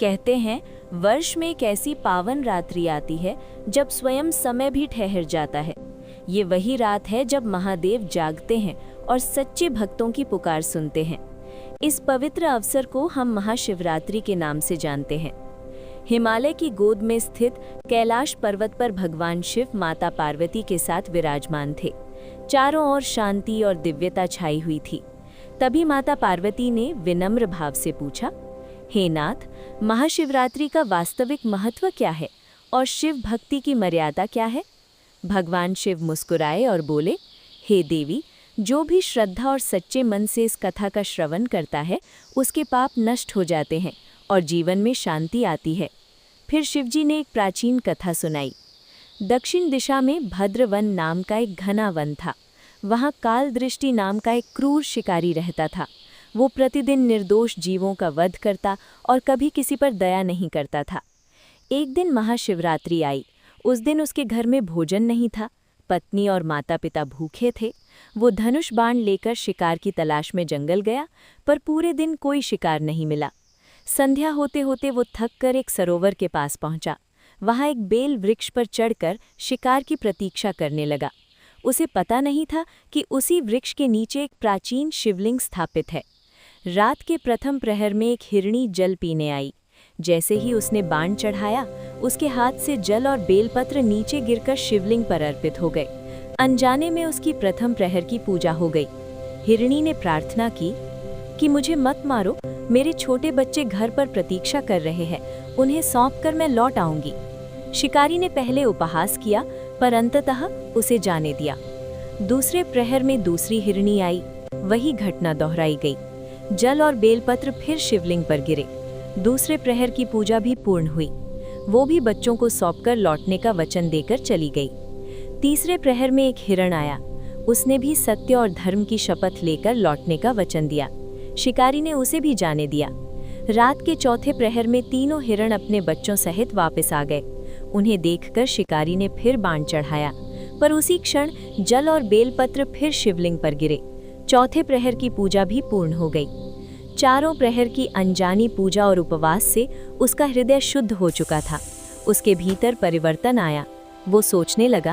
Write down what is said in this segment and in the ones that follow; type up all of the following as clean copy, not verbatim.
कहते हैं, वर्ष में एक ऐसी पावन रात्रि आती है जब स्वयं समय भी ठहर जाता है। ये वही रात है जब महादेव जागते हैं और सच्चे भक्तों की पुकार सुनते हैं। इस पवित्र अवसर को हम महाशिवरात्रि के नाम से जानते हैं। हिमालय की गोद में स्थित कैलाश पर्वत पर भगवान शिव माता पार्वती के साथ विराजमान थे। चारों ओर शांति और दिव्यता छाई हुई थी। तभी माता पार्वती ने विनम्र भाव से पूछा, हे नाथ, महाशिवरात्रि का वास्तविक महत्व क्या है और शिव भक्ति की मर्यादा क्या है? भगवान शिव मुस्कुराए और बोले, हे देवी, जो भी श्रद्धा और सच्चे मन से इस कथा का श्रवण करता है, उसके पाप नष्ट हो जाते हैं और जीवन में शांति आती है। फिर शिवजी ने एक प्राचीन कथा सुनाई। दक्षिण दिशा में भद्रवन नाम का एक घना वन था। वहाँ काल दृष्टि नाम का एक क्रूर शिकारी रहता था। वो प्रतिदिन निर्दोष जीवों का वध करता और कभी किसी पर दया नहीं करता था। एक दिन महाशिवरात्रि आई। उस दिन उसके घर में भोजन नहीं था। पत्नी और माता पिता भूखे थे। वो धनुष बाण लेकर शिकार की तलाश में जंगल गया, पर पूरे दिन कोई शिकार नहीं मिला। संध्या होते होते वो थक कर एक सरोवर के पास पहुंचा। वहां एक बेल वृक्ष पर चढ़कर शिकार की प्रतीक्षा करने लगा। उसे पता नहीं था कि उसी वृक्ष के नीचे एक प्राचीन शिवलिंग स्थापित है। रात के प्रथम प्रहर में एक हिरणी जल पीने आई। जैसे ही उसने बाण चढ़ाया, उसके हाथ से जल और बेलपत्र नीचे गिरकर शिवलिंग पर अर्पित हो गए। अनजाने में उसकी प्रथम प्रहर की पूजा हो गई। हिरणी ने प्रार्थना की कि मुझे मत मारो, मेरे छोटे बच्चे घर पर प्रतीक्षा कर रहे हैं, उन्हें सौंपकर मैं लौट आऊंगी। शिकारी ने पहले उपहास किया, पर अंततः उसे जाने दिया। दूसरे प्रहर में दूसरी हिरणी आई। वही घटना दोहराई गई। जल और बेलपत्र फिर शिवलिंग पर गिरे। दूसरे प्रहर की पूजा भी पूर्ण हुई। वो भी बच्चों को सौंपकर लौटने का वचन देकर चली गई। तीसरे प्रहर में एक हिरण आया। उसने भी सत्य और धर्म की शपथ लेकर लौटने का वचन दिया। शिकारी ने उसे भी जाने दिया। रात के चौथे प्रहर में तीनों हिरण अपने बच्चों सहित वापस आ गए। उन्हें देखकर शिकारी ने फिर बाण चढ़ाया, पर उसी क्षण जल और बेलपत्र फिर शिवलिंग पर गिरे। चौथे प्रहर की पूजा भी पूर्ण हो गई। चारों प्रहर की अनजानी पूजा और उपवास से उसका हृदय शुद्ध हो चुका था। उसके भीतर परिवर्तन आया। वो सोचने लगा,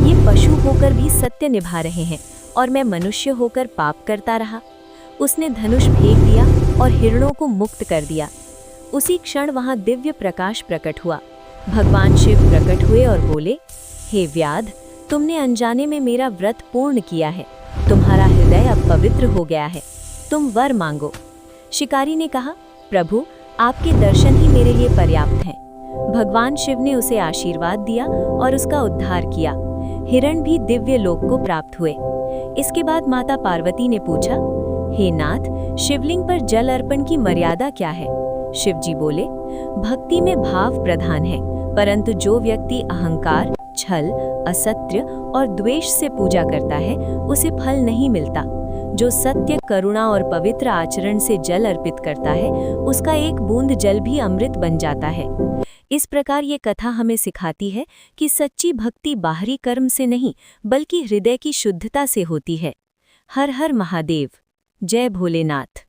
ये पशु होकर भी सत्य निभा रहे हैं और मैं मनुष्य होकर पाप करता रहा। उसने धनुष फेंक दिया और हिरणों को मुक्त कर दिया। उसी क्षण वहां दिव्य प्रकाश प्रकट हुआ। भगवान शिव प्रकट हुए और बोले, हे व्याध, तुमने अनजाने में मेरा व्रत पूर्ण किया है। तुम्हारा हृदय अब पवित्र हो गया है। तुम वर मांगो। शिकारी ने कहा, प्रभु, आपके दर्शन ही मेरे लिए पर्याप्त हैं। भगवान शिव ने उसे आशीर्वाद दिया और उसका उद्धार किया। हिरण भी दिव्य लोक को प्राप्त हुए। इसके बाद माता पार्वती ने पूछा, हे नाथ, शिवलिंग पर जल अर्पण की मर्यादा क्या है? शिवजी बोले, भक्ति में भाव प्रधान है, परंतु जो व्यक्ति अहंकार, छल, असत्य और द्वेष से पूजा करता है, उसे फल नहीं मिलता। जो सत्य, करुणा और पवित्र आचरण से जल अर्पित करता है, उसका एक बूंद जल भी अमृत बन जाता है। इस प्रकार ये कथा हमें सिखाती है कि सच्ची भक्ति बाहरी कर्म से नहीं, बल्कि हृदय की शुद्धता से होती है। हर हर महादेव। जय भोलेनाथ।